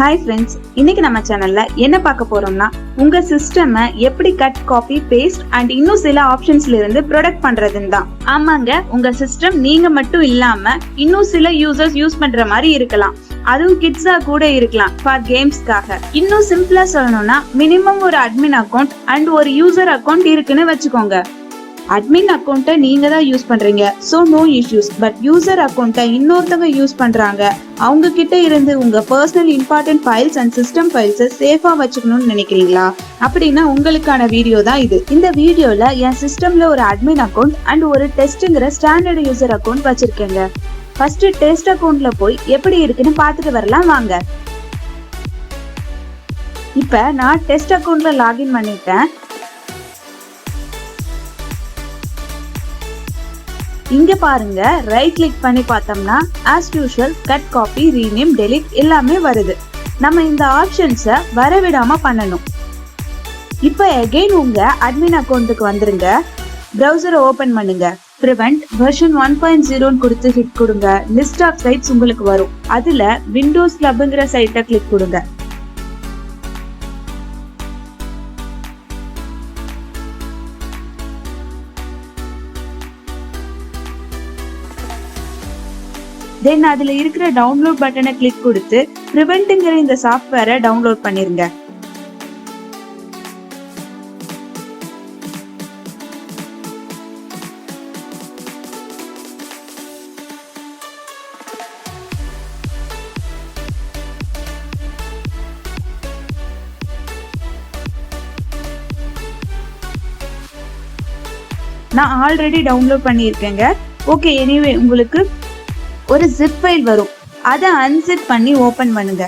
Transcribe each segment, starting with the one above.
Hi friends, இன்னைக்கு நம்ம சேனல்ல என்ன பார்க்க போறோம்னா உங்க சிஸ்டமை எப்படி கட், காப்பி, பேஸ்ட் அண்ட் இன்னும் சில ஆப்ஷன்ஸ்ல இருந்து ப்ரொடக்ட் பண்றதுன்னு தான். ஆமாங்க, உங்க சிஸ்டம் நீங்க மட்டும் இல்லாம இன்னும் சில யூசர்ஸ் யூஸ் பண்ற மாதிரி இருக்கலாம். அதுவும் கிட்ஸா கூட இருக்கலாம் ஃபார் கேம்ஸ்க்காக. இன்னும் சிம்பிளா சொல்லணும்னா மினிமம் ஒரு அட்மின் அக்கௌண்ட் அண்ட் ஒரு யூசர் அக்கௌண்ட் இருக்குன்னு வச்சுக்கோங்க. அட்மின் அக்கௌண்ட்டை நீங்க தான் யூஸ் பண்றீங்க, so no issues. But user அக்கௌண்ட்டை இன்னொருத்தவங்க யூஸ் பண்றாங்க, அவங்க கிட்ட இருந்து உங்க personal important files and system ஃபைல்ஸை சேஃபா வச்சுக்கணும்னு நினைக்கிறீங்களா? அப்படின்னா உங்களுக்கான வீடியோ தான் இது. இந்த வீடியோல என் சிஸ்டம்ல ஒரு அட்மின் அக்கௌண்ட் அண்ட் ஒரு டெஸ்ட்ங்கிற ஸ்டாண்டர்ட் யூசர் அக்கௌண்ட் வச்சிருக்கேங்க. ஃபர்ஸ்ட் டெஸ்ட் அக்கௌண்ட்ல போய் எப்படி இருக்குன்னு பார்த்துட்டு வரலாம் வாங்க. இப்ப நான் டெஸ்ட் அக்கௌண்ட்ல லாகின் பண்ணிட்டேன். இங்க பாருங்க, ரைட் கிளிக் பண்ணி பார்த்தோம்னா as usual cut, copy, rename, delete எல்லாமே வருது. நம்ம இந்த ஆப்ஷன்ஸை வரவிடாம பண்ணணும். இப்போ அகைன் உங்க அட்மின் அக்கௌண்ட்டுக்கு வந்துருங்க. பிரவுசரை ஓபன் பண்ணுங்க. prevent version 1.0 கொடுத்து ஹிட் கொடுங்க. லிஸ்ட் ஆஃப் சைட்ஸ் உங்களுக்கு வரும். அதுல விண்டோஸ் கிளப்ங்கிற சைட்டை கிளிக் கொடுங்க. தென் அதுல இருக்கிற டவுன்லோட் பட்டனை கிளிக் கொடுத்து preventங்கிற இந்த சாஃப்ட்வேரை டவுன்லோட் பண்ணிருங்க. நான் ஆல்ரெடி டவுன்லோட் பண்ணியிருக்கேங்க. ஓகே, எனிவே உங்களுக்கு ஒரு zip ஃபைல் வரும். அதை அன்சிப் பண்ணி ஓபன் பண்ணுங்க.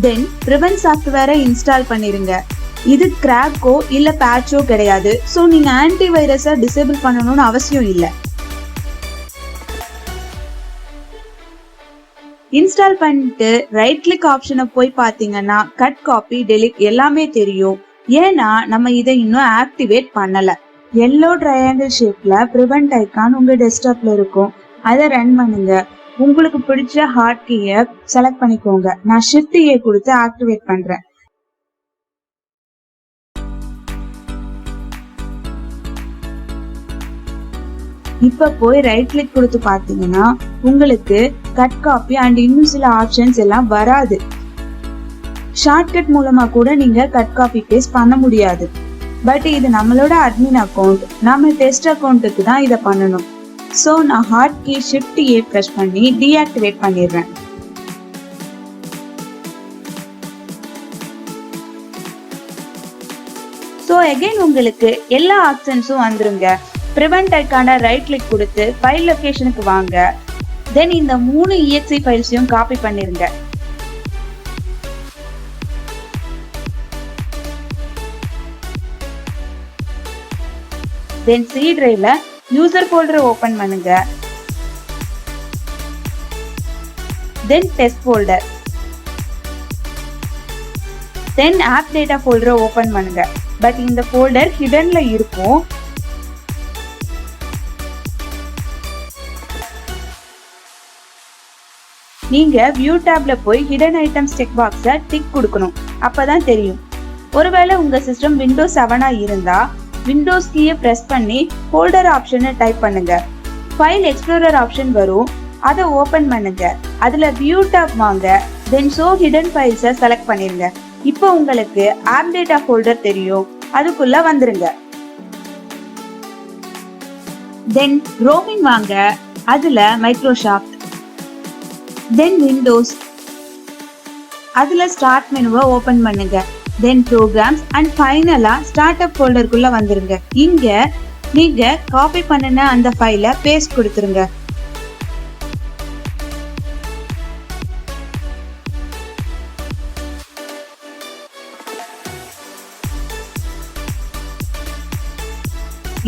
தென் prevent சாஃப்ட்வேரை இன்ஸ்டால் பண்ணிருங்க. இது கிராக்கோ இல்ல பேட்சோ கிடையாது, சோ நீங்க ஆன்டி வைரஸை டிசேபிள் பண்ணணும்னு அவசியம் இல்லை. இன்ஸ்டால் பண்ணிட்டு ரைட் கிளிக் ஆப்ஷனை போய் பாத்தீங்கன்னா கட், காப்பி, டெலிட் எல்லாமே தெரியும். ஏன்னா நம்ம இதை இன்னும் ஆக்டிவேட் பண்ணல. எல்லோ ட்ரையாங்கிள் ஷேப்ல prevent ஐகான் உங்க டெஸ்க்டாப்ல இருக்கும். அதை ரன் பண்ணுங்க. உங்களுக்கு பிடிச்ச ஹார்ட் கீயை செலக்ட் பண்ணிக்கோங்க. நான் Shift A கொடுத்து ஆக்டிவேட் பண்றேன். இப்ப போய் ரைட் கிளிக் கொடுத்து பாத்தீங்கன்னா உங்களுக்கு கட், காப்பி அண்ட் இன்னும் சில ஆப்ஷன்ஸ் எல்லாம் வராது. ஷார்ட்கட் மூலமா கூட நீங்க கட், காப்பி, பேஸ்ட் பண்ண முடியாது. பட் இது நம்மளோட அட்மின் அக்கௌண்ட், நம்ம டெஸ்ட் அக்கௌண்ட்டுக்கு தான் இதை பண்ணணும். ஸோ நான் hot key Shift A press பண்ணி டீஆக்டிவேட் பண்ணிடுறேன். ஸோ அகைன் உங்களுக்கு எல்லா ஆப்ஷன்ஸும் வந்துருங்க. prevent ஐகான ரைட் கிளிக் கொடுத்து ஃபைல் லொகேஷனுக்கு வாங்க. தென் இந்த 3 exe ஃபைல்ஸையும் காப்பி பண்ணிருங்க. தென் C டிரைவ்ல யூசர் ஃபோல்டரை ஓபன் பண்ணுங்க. Then test folder, then app data ஃபோல்டரை ஓபன் பண்ணுங்க. பட் இந்த ஃபோல்டர் ஹிடன்ல இருக்கும். நீங்க வியூ டேப்ல போய் ஹிடன் ஐட்டம்ஸ் செக் பாக்ஸை டிக் கொடுக்கணும். அப்பதான் தெரியும். ஒருவேளை உங்க சிஸ்டம் விண்டோஸ் 7 இருந்தா விண்டோஸ் கீயை பிரஸ் பண்ணி ஃபோல்டர் ஆப்ஷனை டைப் பண்ணுங்க. ஃபைல் எக்ஸ்ப்ளோரர் ஆப்ஷன் வரும். அதை ஓபன் பண்ணுங்க. அதுல வியூ டேப் வாங்க. தென் ஷோ ஹிடன் ஃபைல்ஸை செலக்ட் பண்ணிருங்க. இப்போ உங்களுக்கு ஆப் டேட்டா ஃபோல்டர் தெரியும். அதுக்குள்ள வந்துருங்க. தென் ரோமிங் வாங்க. அதுல மைக்ரோசாஃப்ட், தென் விண்டோஸ், அதுல ஸ்டார்ட் மெனுவை ஓபன் பண்ணுங்க. தென் ப்ரோக்ராம்ஸ் அண்ட் ஃபைனலா ஸ்டார்ட் அப் ஃபோல்டருக்குள்ள வந்துருங்க. இங்க நீங்க காப்பி பண்ணின அந்த ஃபைலை பேஸ்ட் கொடுத்துருங்க.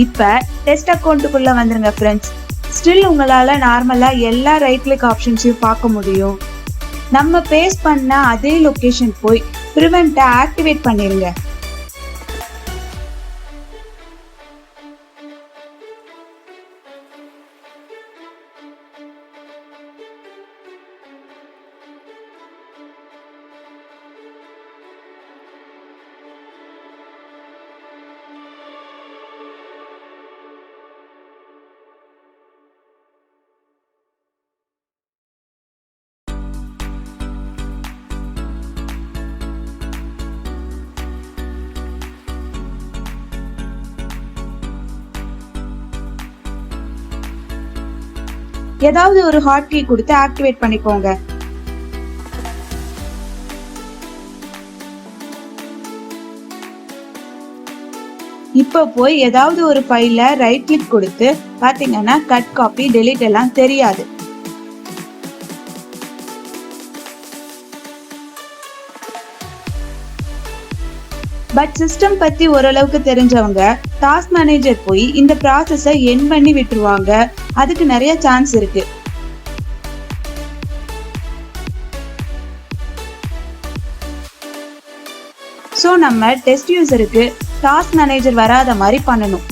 இப்ப டெஸ்ட் அக்கௌண்ட்டுக்குள்ள வந்துருங்க ஃப்ரெண்ட்ஸ். ஸ்டில் உங்களால நார்மலா எல்லா ரைட் கிளிக் ஆப்ஷன்ஸையும் பார்க்க முடியும். நம்ம பேஸ்ட் பண்ண அதே லொகேஷன் போய் prevent ஆக்டிவேட் பண்ணிருங்க. ஏதாவது ஒரு ஹாட் கீ கொடுத்து ஆக்டிவேட் பண்ணிக்கோங்க. இப்போ போய் ஏதாவது ஒரு ஃபைல்ல ரைட் கிளிக் கொடுத்து பாத்தீங்கன்னா கட் காப்பி டெலீட் எல்லாம் தெரியாது. பட் சிஸ்டம் பத்தி ஓரளவுக்கு தெரிஞ்சவங்க டாஸ்க் மேனேஜர் போய் இந்த ப்ராசஸை எண்ட் பண்ணி விட்டுருவாங்க. அதுக்கு நிறைய சான்ஸ் இருக்கு. சோ நம்ம டெஸ்ட் யூசருக்கு டாஸ்க் மேனேஜர் வராத மாதிரி பண்ணணும்.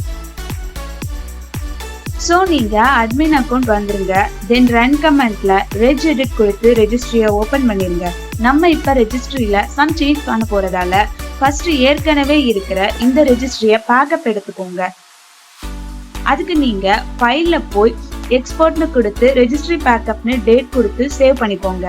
சோ நீங்க அட்மின் அக்கவுண்ட் வந்துருங்க. தென் ரன் கமெண்ட்ல ரெஜ் எடிட் கொடுத்து ரெஜிஸ்ட்ரியை ஓபன் பண்ணிருங்க. நம்ம இப்ப ரெஜிஸ்ட்ரியில சம் சேஞ்ச் பண்ண போறதால ஃபர்ஸ்ட் ஏற்கனவே இருக்கிற இந்த ரெஜிஸ்ட்ரியை பேக்கப் எடுத்துக்கோங்க. அதுக்கு நீங்க ஃபைல்ல போய் எக்ஸ்போர்ட்னு கொடுத்து ரெஜிஸ்ட்ரி பேக்கப்னு டேட் கொடுத்து சேவ் பண்ணிக்கோங்க.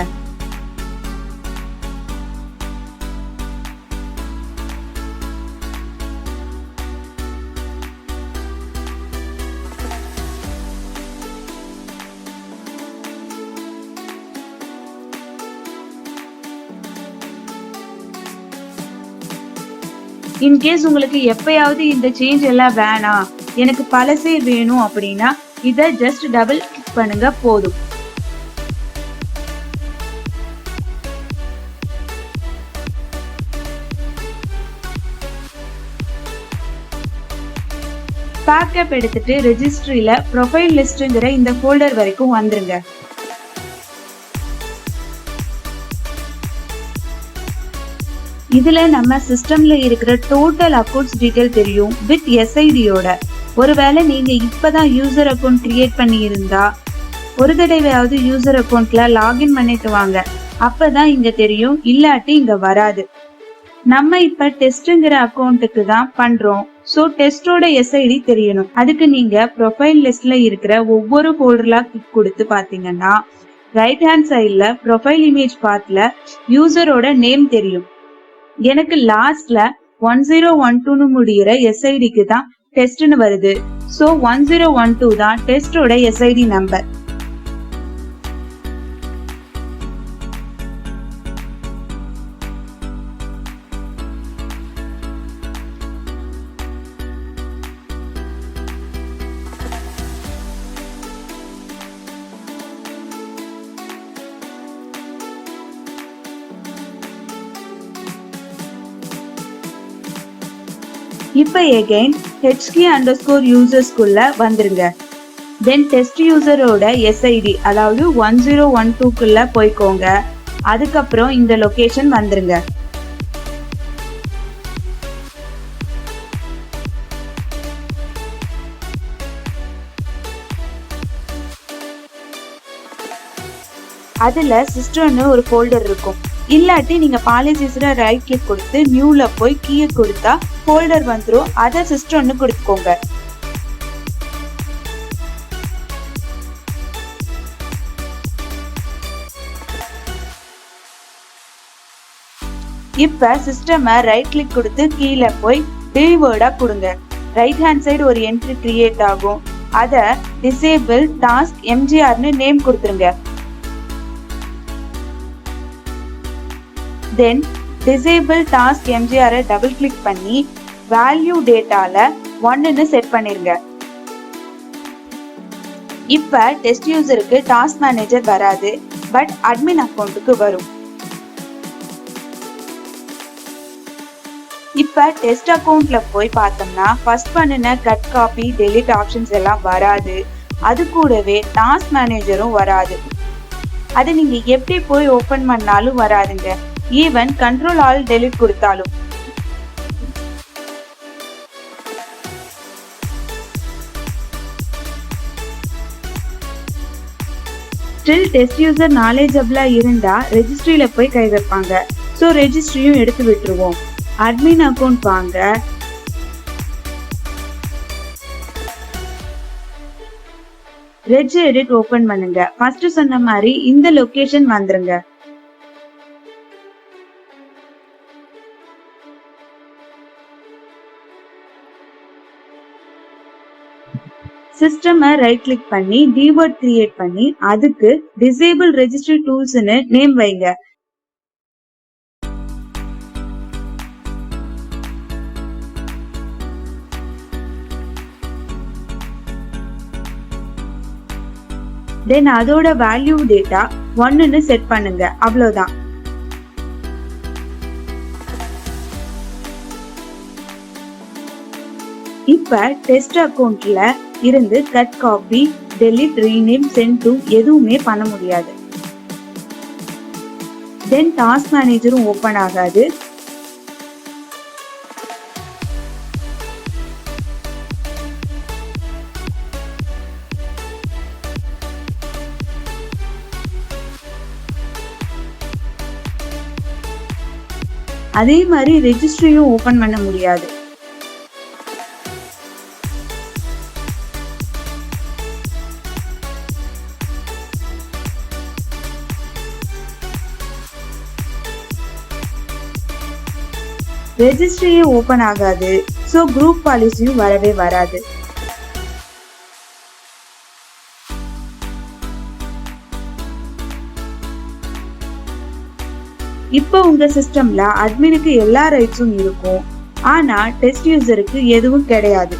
இன்கேஸ் உங்களுக்கு எப்பயாவது இந்த சேஞ்ச் எல்லாம் வேணாம், எனக்கு பழசே வேணும் அப்படின்னா இத ஜஸ்ட் டபுள் கிளிக் பண்ணுங்க போதும். பேக்கப் எடுத்துட்டு ரெஜிஸ்ட்ரியில ப்ரொஃபைல் லிஸ்ட்ங்கிற இந்த ஃபோல்டர் வரைக்கும் வந்துருங்க. இதுல நம்ம சிஸ்டம்ல இருக்கிற டோட்டல் அக்கவுண்ட்ஸ் டீடைல் தெரியும் வித் எஸ்ஐடியோட. ஒருவேளை நீங்க இப்பதான் யூசர் அக்கவுண்ட் கிரியேட் பண்ணி இருந்தா ஒரு தடவையாவது யூசர் அக்கவுண்ட்ல லாகின் பண்ணிட்டு வாங்க. அப்பதான் இங்க தெரியும், இல்லாட்டி இங்க வராது. நம்ம இப்ப டெஸ்ட்ங்கிற அக்கவுண்ட்டுக்கு தான் பண்றோம். சோ டெஸ்டோட எஸ்ஐடி தெரியணும். அதுக்கு நீங்க ப்ரொஃபைல் லிஸ்ட்ல இருக்கிற ஒவ்வொரு ஃபோல்டர்லா கிளிக் கொடுத்து பாத்தீங்கன்னா ரைட் ஹேண்ட் சைட்ல ப்ரொஃபைல் இமேஜ் பாத்ல யூசரோட நேம் தெரியும். எனக்கு லாஸ்ட்ல 1012 முடிகிற எஸ்ஐடிக்கு தான் டெஸ்ட்னு வருது. சோ 1012 தான் டெஸ்டோட எஸ்ஐடி நம்பர். இப்ப எகைன் HK_users குள்ள வந்துருங்க. தென் டெஸ்ட் யூசரோட எஸ்ஐடி அதாவது 1012 குள்ள போய்க்கோங்க. அதுக்கப்புறம் இந்த லொகேஷன் வந்துருங்க. அதுல சிஸ்டம்னு ஒரு ஃபோல்டர் இருக்கும். இல்லாட்டி நீங்க பாலிசிஸ்ல ரைட் கிளிக் கொடுத்து நியூல போய் கீயை கொடுத்தா ஃபோல்டர் வந்துரும். அத சிஸ்டம்னு கொடுத்துக்கோங்க. இப்ப சிஸ்டம ரைட் கிளிக் கொடுத்து கீழே போய் டீவேர்டா கொடுங்க. ரைட் ஹேண்ட் சைடு ஒரு என்ட்ரி கிரியேட் ஆகும். அத டிசேபிள் டாஸ்க் எம்ஜிஆர்னு நேம் கொடுத்துருங்க. தென் டிசேபிள் டாஸ்க் எம்ஜிஆரை டபுள் கிளிக் பண்ணி வேல்யூ டேட்டால 1ன்னு செட் பண்ணிருங்க. இப்ப டெஸ்ட் யூசருக்கு டாஸ்க் மேனேஜர் வராது, பட் அட்மின் அக்கவுண்ட்டுக்கு வரும். இப்ப டெஸ்ட் அக்கவுண்ட்ல போய் பார்த்தோம்னா ஃபர்ஸ்ட் பண்ணின கட் காப்பி டெலிட் ஆப்ஷன்ஸ் எல்லாம் வராது. அது கூடவே டாஸ்க் மேனேஜரும் வராது. அது நீங்க எப்படி போய் ஓபன் பண்ணாலும் வராதுங்க. ஈவன் கண்ட்ரோல் ஆல் டெலிட் கொடுத்தாலும். ஸ்டில் டெஸ்ட் யூசர் நாலேஜபிளா இருந்தா ரெஜிஸ்ட்ரியில போய் கை வைப்பாங்க. சோ ரெஜிஸ்ட்ரியும் எடுத்து விட்டுருவோம். அட்மின் அக்கவுண்ட் வாங்க. ரெஜ் எடிட் ஓபன் பண்ணுங்க. ஃபர்ஸ்ட் சொன்ன மாதிரி இந்த லொகேஷன் வந்துருங்க. சிஸ்டமை ரைட் கிளிக் பண்ணி டிவேர்ட் கிரியேட் பண்ணி அதுக்கு டிசேபிள் ரெஜிஸ்ட்ரி டூல்ஸ்னு நேம் வைங்க. தென் அதோட வேல்யூ டேட்டா 1ன்னு செட் பண்ணுங்க. அவ்வளவுதான். இப்ப டெஸ்ட் அக்கவுண்ட்ல இருந்து cut, copy, delete, rename, send to எதுவுமே பண்ண முடியாது. தென் டாஸ்க் மேனேஜரும் ஓபன் ஆகாது. அதே மாதிரி ரெஜிஸ்ட்ரியும் ஓபன் பண்ண முடியாது. ரெஜிஸ்ட்ரியே ஓபன் ஆகாது. சோ குரூப் பாலிசியும் வரவே வராது. இப்போ உங்க சிஸ்டம்ல அட்மினுக்கு எல்லா ரைட்ஸும் இருக்கும். ஆனா டெஸ்ட் யூசருக்கு எதுவும் கிடையாது.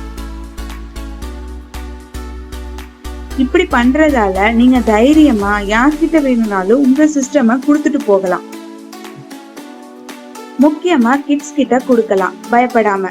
இப்படி பண்றதால நீங்க தைரியமா யார்கிட்ட வேணும்னாலும் உங்க சிஸ்டமை கொடுத்துட்டு போகலாம். முக்கியமா கிட்ஸ் கிட்ட கொடுக்கலாம் பயப்படாம.